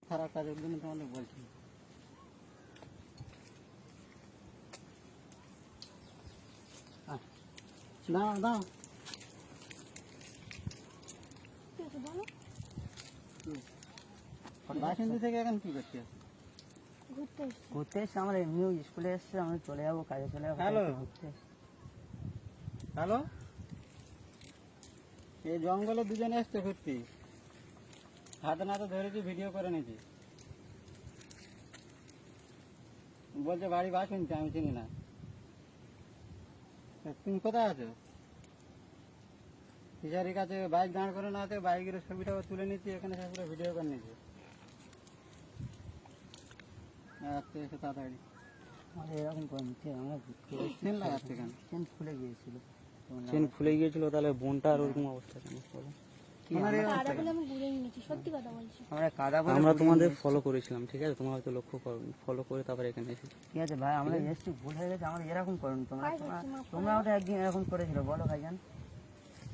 খারাপ কাজের জন্য তোমাদের বলছি। দাও দাও বাসন্তী থেকে এখন কি করতে ঘুরতে এসছি, আমরা এমনিও স্কুলে এসছি, আমরা চলে যাবো কাজে, চলে যাবো। হ্যালো ঘুরতে হ্যালো, এই জঙ্গলে দুজনে এসছে ঘুরতে, হাতে নাতে ধরেছি, ভিডিও করে নিয়েছি। বলছে বাড়ি বাসন্তী, আমি চিনি না। তুমি কোথায় আছো? ফিশারির কাছে বাইক দাঁড় করে না আছে, বাইকের ছবিটা তুলে নিচ্ছি, এখানে সব পুরো ভিডিও করে নিয়েছি। আচ্ছা এসে তাড়াতাড়ি আমাদের এরকম করে নিচ্ছে, আমরা ঘুরতে চেন লাগাচ্ছে কেন? চেন খুলে গিয়েছিল। চেন খুলে গিয়েছিল, তাহলে বোনটা আর ওরকম অবস্থা কেন? আমরা কাদা বলে আমরা তোমাদের ফলো করেছিলাম, ঠিক আছে? তোমরা হয়তো লক্ষ্য করোনি, ফলো করে তারপরে এখানে এসেছি। ঠিক আছে ভাই, আমরা এসছি, ভুল হয়ে গেছে, আমরা এরকম করুন। তোমরা তো একদিন এরকম করেছিল, বলো ভাইজান?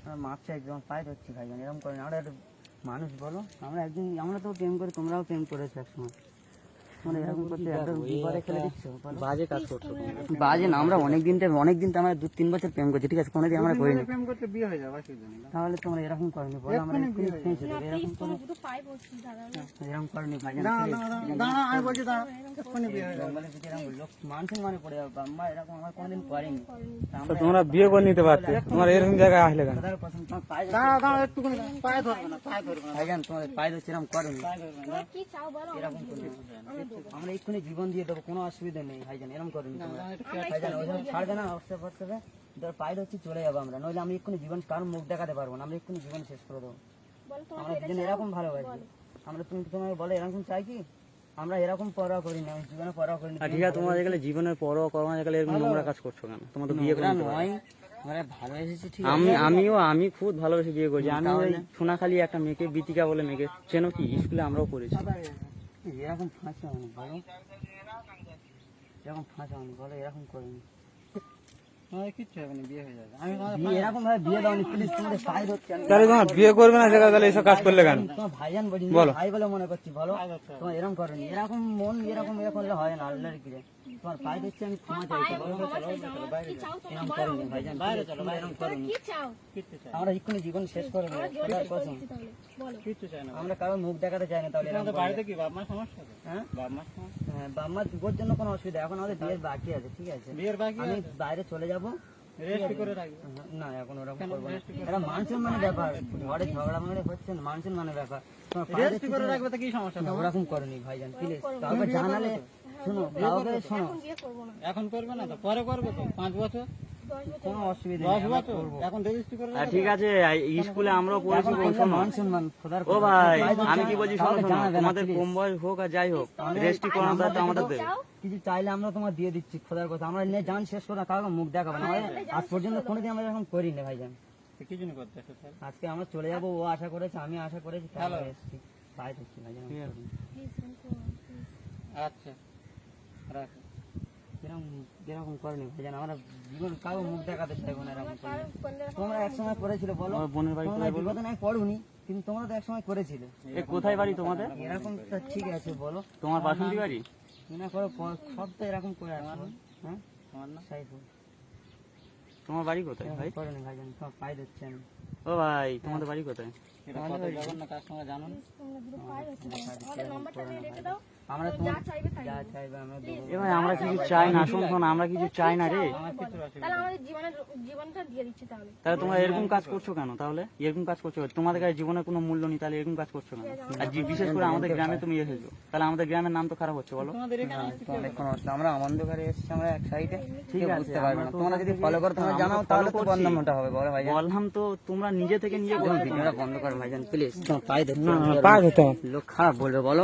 আমরা মাপ চাই, তোমার পায়ে ধরছি ভাইজান, এরকম করেন। আমরা একটু মানুষ, বলো? আমরা একদিন, আমরা তো প্রেম করি, তোমরাও প্রেম করেছো একসময়। মানে এরকম করতে একদম বিপদে ফেলে দিচ্ছ, বলো? বাজে কাজ করছো। বাজে না, আমরা অনেকদিন তো আমরা 2-3 বছর প্রেম করছি, ঠিক আছে? কোনোদিন আমরা করিনি। প্রেম করতে বিয়ে হয়ে যাবে, অসুবিধা নেই। তাহলে তোমরা এরকম করনি, বলো? আমরা এরকম করনি ভাইজান। দাঁড়া, আমি বলছি দাঁড়া, এক্ষুনি বিয়ে হয়ে যাবে। মানুষের মানে পড়ে যাবে, আমরা এরকম আমরা কোনোদিন করিনি। তো তোমরা বিয়ে করে নিতে পারতে, তোমরা এরকম জায়গায় আসলে কেন? দাঁড়াও, তোমার পায়ে দাঁড়া দাঁড়া, একটুখানি পায়ে ধরবে না, পায়ে ধরবে না, ভাইজান, তোমাদের পায়ে ধরছি, এরকম করনি, পায়ে ধরবে না। এরকম করনি। আমরা এক্ষুনি জীবন দিয়ে দেবো, কোনো অসুবিধা নেই ভাইজান, এরকম করনি তোমরা। ভাইজান ওইসব ছাড়বে না, অবস্থা পড়তে ধর পায়ে ধরছি, চলে যাবো আমরা, নইলে আমি এক্ষুনি জীবন কারোর মুখ দেখাতে পারবো না, আমরা এক্ষুনি জীবন শেষ করে দেবো। আমরা দুজন এরকম ভালোবাসি, আমরা তুমি তোমাকে বলো এরকম চাই কি? আমরা এরকম পরোয়া করি না, আমি জীবনে পরোয়া করি না। ঠিক আছে, তোমরা যেগুলো জীবনের পরও করো না, যেগুলো এরকম নোংরা কাজ করছো কেন? তোমরা তো বিয়ে করে নিতে পারো। নয়, আমরা ভালোবেসেছি, ঠিক আমি খুব ভালোবেসে বিয়ে করছি। আমি ওই সোনাখালি একটা মেয়েকে, বিতিকা বলে মেয়েকে চেনো কি? স্কুলে আমরাও পড়েছি। এরকম ফাঁসা মানে বলো, এরকম ফাঁসা মানে বলো, এরকম করিনি। আমাদের কিচ্ছু হবে না, বিয়ে হয়ে যাবে। আমি এরকম ভাবে বিয়ে দাওনি, প্লিজ, তোমাদের পায়ে ধরছি আমি। তাহলে তোমার বিয়ে করবে না, তাহলে এইসব কাজ করলে কেন? তোমার ভাইজান বলি, ভাই বলে মনে করছি, বলো? তোমার এরকম করেনি, এরকম মন এরকম ইয়ে করলে হয় না, আল্লাহর কি রে। তোমার পায়ে ধরছি আমি, ক্ষমা চাইছি, বলো? এরকম করেনি ভাইজান, বাইরে চলো, এরকম করেনি। আমরা এক্ষুনি জীবন শেষ করে দেবো, খোদার কসম। কিচ্ছু চাই না। আমরা কারোর মুখ দেখাতে চাই না, তাহলে এরকম তোমাদের বাড়িতে কি বাপ মার সমস্যা আছে? হ্যাঁ, বাপ মার সমস্যা? হ্যাঁ, বাবা মার ওর জন্য কোনো অসুবিধা, এখন আমাদের বিয়ের বাকি আছে, ঠিক আছে? বিয়ের বাকি আমি বাইরে চলে যাবো। রেস্ট করে রাখবে। না, এখন ওরকম করবো না, এটা মানসুন মানে ব্যাপার, ঘরে ঝগড়া মানে হচ্ছে মানসুন মানে ব্যাপার। তোমার পায়ে রেস্ট করে রাখবে তো কি সমস্যা? না, ওরকম করনি ভাইজান, প্লিজ। কাউকে জানালে, শোনো, কাউকে শোনো, এখন করবে না তো, পরে করবে তো, 5 বছর, কোনো অসুবিধা 10 নেই, বছর, এখন রেজিস্ট্রি করে রাখবে। ঠিক আছে, স্কুলে আমরাও পড়েছি। মানসুন মান খোদার ও ভাই, আমি কি বলছি শোনো, তোমাদের কম বয়স হোক আর যাই হোক, রেস্টি করানো তো আমাদের দেবে। কিছু চাইলে আমরা তোমার দিয়ে দিচ্ছি, খোদার কথা। আমরা নিয়ে জান শেষ করে কাউকে মুখ দেখাবো না, আজ পর্যন্ত কোনোদিন আমরা এরকম করি না ভাইজান। কি জন্য করতে আসো স্যার? আজকে আমরা চলে যাবো, ও আশা করেছে, আমি আশা করেছি, তাহলে এসেছি। পায়ে দিচ্ছি ভাইজান। আচ্ছা রাখো। এরকম করেনি ভাইজান, আমরা জীবন কারো মুখ দেখাতে চাইবো না, এরকম করে। তোমরা একসময় করেছিলে, বলো? আমার বোনের বাড়ি তোমরা বিপদে নাই পড়ুনি, কিন্তু তোমরা তো একসময় করেছিলে। কোথায় বাড়ি তোমাদের? এরকম তো ঠিক আছে, বলো? তোমার বাসন্তী বাড়ি? মনে করো সব তো এরকম করে আসবো। হ্যাঁ, তোমার না? সাইফুল। তোমার বাড়ি কোথায় ভাই? করেনি ভাইজান, তোমার পায়ে দিচ্ছি আমি। ও ভাই, তোমাদের বাড়ি কোথায়? এটা কত জঘন্য কাজ তোমরা জানো না? আমরা তোমার যা চাইবে আমরা দেবো। এ ভাই, আমরা কিছু চাই না, শোন শোন, আমরা কিছু চাই না রে। আমার কিছু অসুবিধা তাহলে আমাদের জীবনটা দিয়ে দিচ্ছি তাহলে। তাহলে তোমরা এরকম কাজ করছো কেন? তাহলে এরকম কাজ করছো কেন? তোমাদের কাছে জীবনের কোনো মূল্য নেই, তাহলে এরকম কাজ করছো কেন? আর বিশেষ করে আমাদের গ্রামে তুমি এসেছো, তাহলে আমাদের গ্রামের নাম তো খারাপ হচ্ছে, বলো? তোমাদের এখানে তোমাদের কোনো অসুবিধা, আমরা অন্ধকারে এসেছি, আমরা এক সাইডে, ঠিক আছে? বুঝতে পারবে না, তোমরা যদি ফলো করো, তোমরা জানাও, তাহলে তো বন্ধমটা হবে, বলো ভাইজান? বললাম তো, তোমরা নিজে থেকে নিজে ভিডিওটা বন্ধ করো ভাইজান, প্লিজ। তোমার পায়ে ধরতে, লোক খারাপ বলবে, বলো?